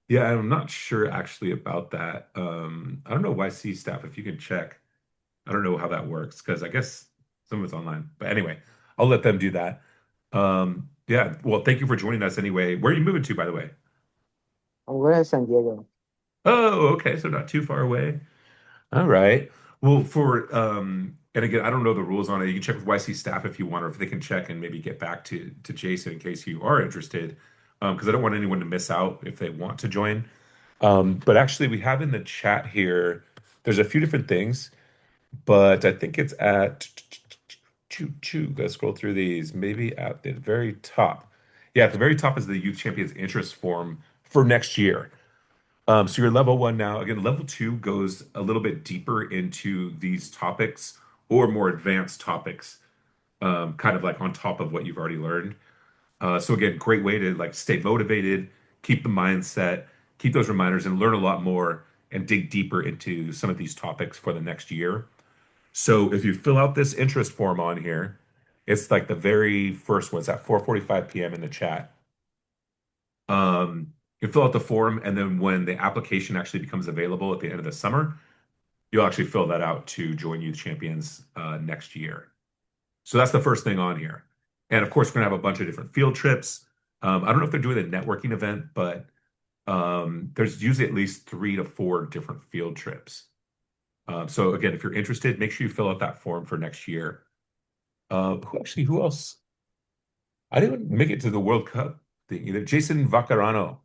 Yeah, I'm not sure actually about that. I don't know YC staff, if you can check. I don't know how that works because I guess some of it's online. But anyway, I'll let them do that. Yeah, well, thank you for joining us anyway. Where are you moving to, by the way? I'm going to San Diego. Oh, okay, so not too far away. All right. Well, and again, I don't know the rules on it. You can check with YC staff if you want, or if they can check and maybe get back to Jason in case you are interested. Because I don't want anyone to miss out if they want to join. But actually, we have in the chat here, there's a few different things, but I think it's at gotta scroll through these, maybe at the very top. Yeah, at the very top is the Youth Champions interest form for next year. So you're level one now. Again, level two goes a little bit deeper into these topics or more advanced topics, kind of like on top of what you've already learned. So again, great way to like stay motivated, keep the mindset, keep those reminders, and learn a lot more and dig deeper into some of these topics for the next year. So if you fill out this interest form on here, it's like the very first one. It's at 4:45 p.m. in the chat. You fill out the form, and then when the application actually becomes available at the end of the summer, you'll actually fill that out to join Youth Champions next year. So that's the first thing on here. And of course, we're gonna have a bunch of different field trips. I don't know if they're doing a networking event, but there's usually at least 3 to 4 different field trips. So again, if you're interested, make sure you fill out that form for next year. Who else? I didn't make it to the World Cup thing either. Jason Vaccarano.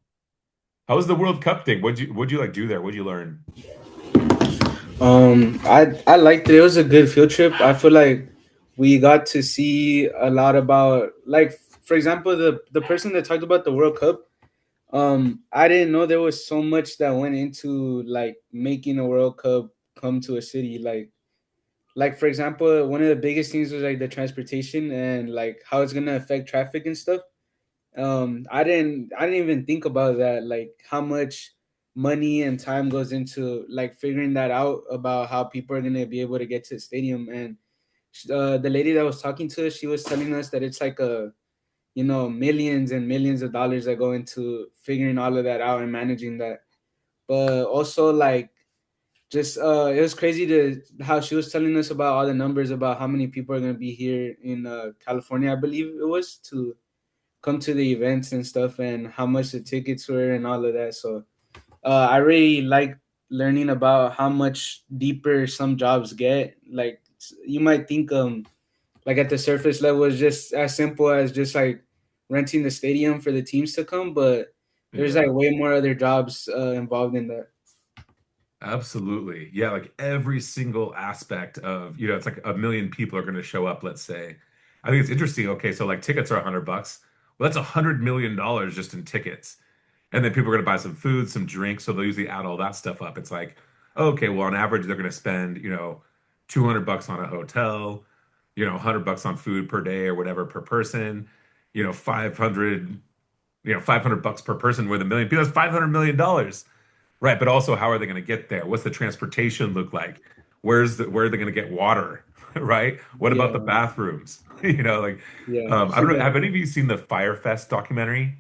How was the World Cup thing? What'd you like do there? What'd you learn? I liked it. It was a good field trip. I feel like we got to see a lot about, like, for example, the person that talked about the World Cup. I didn't know there was so much that went into like making a World Cup come to a city. Like for example, one of the biggest things was like the transportation and like how it's gonna affect traffic and stuff. I didn't even think about that, like how much money and time goes into like figuring that out about how people are going to be able to get to the stadium. And the lady that was talking to us, she was telling us that it's like a, millions and millions of dollars that go into figuring all of that out and managing that. But also like just it was crazy to how she was telling us about all the numbers about how many people are going to be here in California, I believe it was, to come to the events and stuff, and how much the tickets were and all of that. So I really like learning about how much deeper some jobs get. Like you might think like at the surface level is just as simple as just like renting the stadium for the teams to come, but there's like Yeah. way more other jobs involved in that. Absolutely. Yeah, like every single aspect of, it's like a million people are going to show up, let's say. I think it's interesting. Okay, so like tickets are $100. Well, that's $100 million just in tickets. And then people are going to buy some food, some drinks, so they'll usually add all that stuff up. It's like, okay, well, on average, they're going to spend, $200 on a hotel, $100 on food per day or whatever per person, 500, $500 per person with a million people. That's $500 million. Right, but also how are they going to get there? What's the transportation look like? Where are they going to get water? Right? What about the Yeah, bathrooms? Like yeah, I don't know. Have any of you seen the Fire Fest documentary?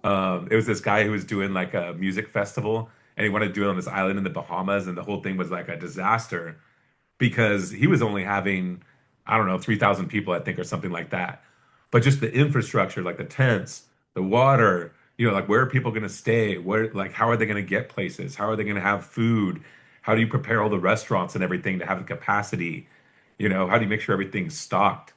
It was this guy who was doing like a music festival and he wanted to do it on this island in the Bahamas, and the whole thing was like a disaster because he was only having, I don't know, 3,000 people, I think, or something like that. But just the infrastructure, like the tents, the water, like where are people going to stay? Like, how are they going to get places? How are they going to have food? How do you prepare all the restaurants and everything to have the capacity? How do you make sure everything's stocked?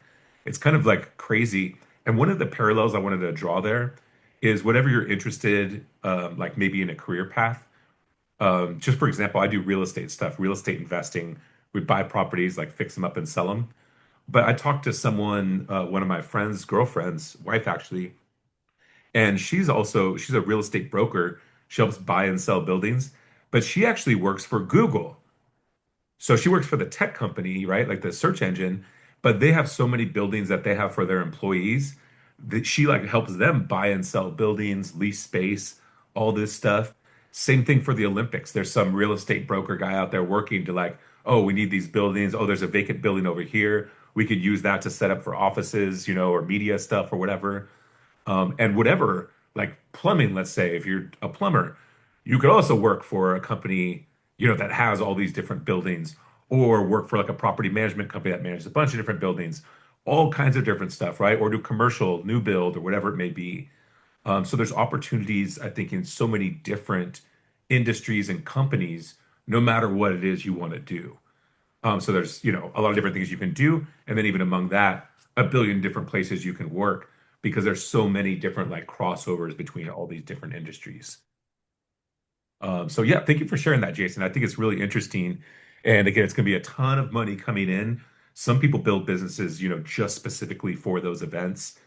It's kind of like crazy. And one of the parallels I wanted to draw there is whatever you're interested, like maybe in a career path, just for example, I do real estate stuff, real estate investing. We buy properties, like fix them up and sell them. But I talked to someone, one of my friends' girlfriend's wife actually, and she's a real estate broker. She helps buy and sell buildings, but she actually works for Google. So she works for the tech company, right? Like the search engine, but they have so many buildings that they have for their employees that she like helps them buy and sell buildings, lease space, all this stuff. Same thing for the Olympics. There's some real estate broker guy out there working to like, oh, we need these buildings. Oh, there's a vacant building over here. We could use that to set up for offices, or media stuff or whatever. And whatever, like plumbing, let's say, if you're a plumber, you could also work for a company, that has all these different buildings, or work for like a property management company that manages a bunch of different buildings, all kinds of different stuff, right? Or do commercial, new build, or whatever it may be. So there's opportunities, I think, in so many different industries and companies, no matter what it is you want to do. So there's, a lot of different things you can do. And then even among that, a billion different places you can work because there's so many different like crossovers between all these different industries. So yeah, thank you for sharing that, Jason. I think it's really interesting. And again, it's going to be a ton of money coming in. Some people build businesses, just specifically for those events.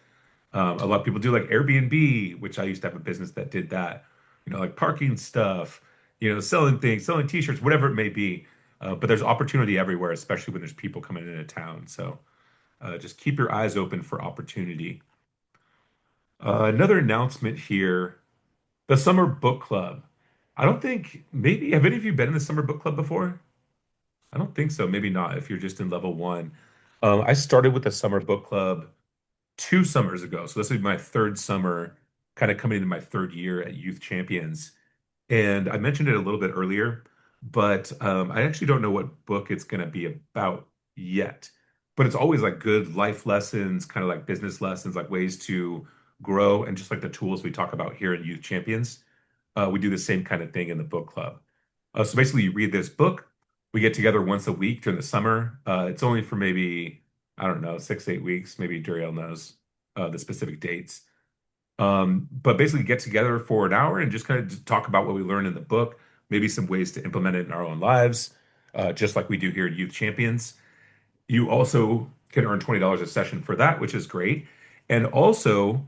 A lot of people do like Airbnb, which I used to have a business that did that, like parking stuff, selling things, selling t-shirts, whatever it may be. But there's opportunity everywhere, especially when there's people coming into town. So just keep your eyes open for opportunity. Another announcement here, the Summer Book Club. I don't think, maybe, have any of you been in the Summer Book Club before? I don't think so. Maybe not if you're just in level one. I started with the Summer Book Club 2 summers ago. So this will be my third summer, kind of coming into my third year at Youth Champions. And I mentioned it a little bit earlier, but I actually don't know what book it's going to be about yet. But it's always like good life lessons, kind of like business lessons, like ways to grow, and just like the tools we talk about here in Youth Champions. We do the same kind of thing in the book club. So basically, you read this book. We get together once a week during the summer. It's only for maybe, I don't know, 6, 8 weeks. Maybe Duriel knows the specific dates. But basically get together for an hour and just kind of talk about what we learned in the book, maybe some ways to implement it in our own lives, just like we do here at Youth Champions. You also can earn $20 a session for that, which is great. And also,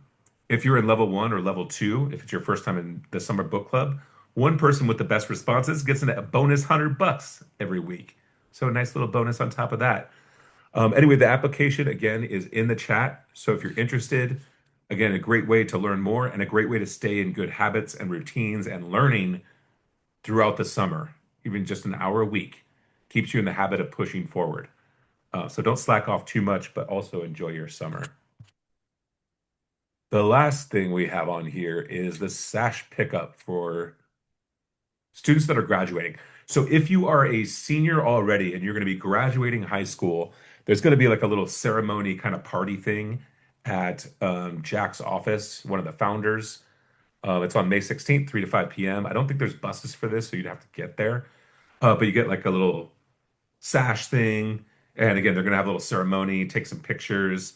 if you're in level one or level two, if it's your first time in the summer book club, one person with the best responses gets a bonus $100 every week. So a nice little bonus on top of that. Anyway, the application again is in the chat. So if you're interested, again, a great way to learn more and a great way to stay in good habits and routines and learning throughout the summer, even just an hour a week, keeps you in the habit of pushing forward. So don't slack off too much, but also enjoy your summer. The last thing we have on here is the SASH pickup for students that are graduating. So if you are a senior already and you're going to be graduating high school, there's going to be like a little ceremony kind of party thing at Jack's office, one of the founders. It's on May 16th, 3 to 5 p.m. I don't think there's buses for this, so you'd have to get there. But you get like a little sash thing. And again, they're going to have a little ceremony, take some pictures.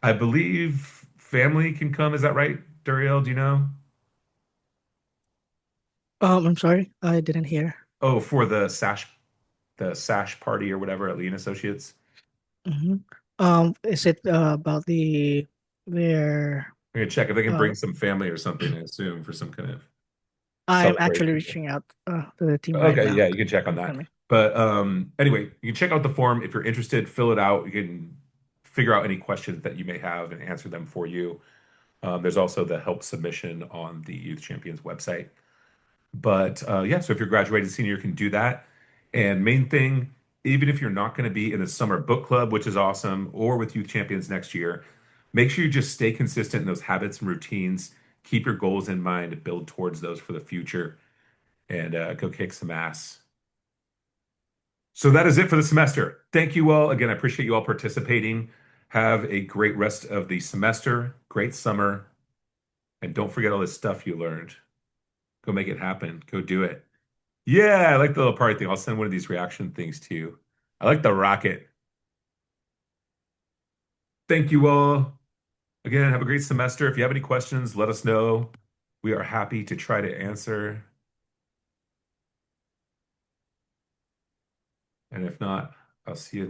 I believe family can come. Is that right, Duriel? Do you know? I'm sorry, I didn't hear. Oh, for the sash party or whatever at Lean Associates. hmm is it about their? I'm gonna check if they can Uh, bring some family or something, I assume, for some kind of I'm actually celebration. reaching out to the team right Okay, now. yeah, you can check on Tell that. me. But anyway, you can check out the form if you're interested, fill it out. You can figure out any questions that you may have and answer them for you. There's also the help submission on the Youth Champions website. But yeah, so if you're graduated senior, you can do that. And main thing, even if you're not going to be in the summer book club, which is awesome, or with Youth Champions next year, make sure you just stay consistent in those habits and routines. Keep your goals in mind, build towards those for the future, and go kick some ass. So that is it for the semester. Thank you all. Again, I appreciate you all participating. Have a great rest of the semester, great summer, and don't forget all this stuff you learned. Go make it happen. Go do it. Yeah, I like the little party thing. I'll send one of these reaction things to you. I like the rocket. Thank you all. Again, have a great semester. If you have any questions, let us know. We are happy to try to answer. And if not, I'll see you.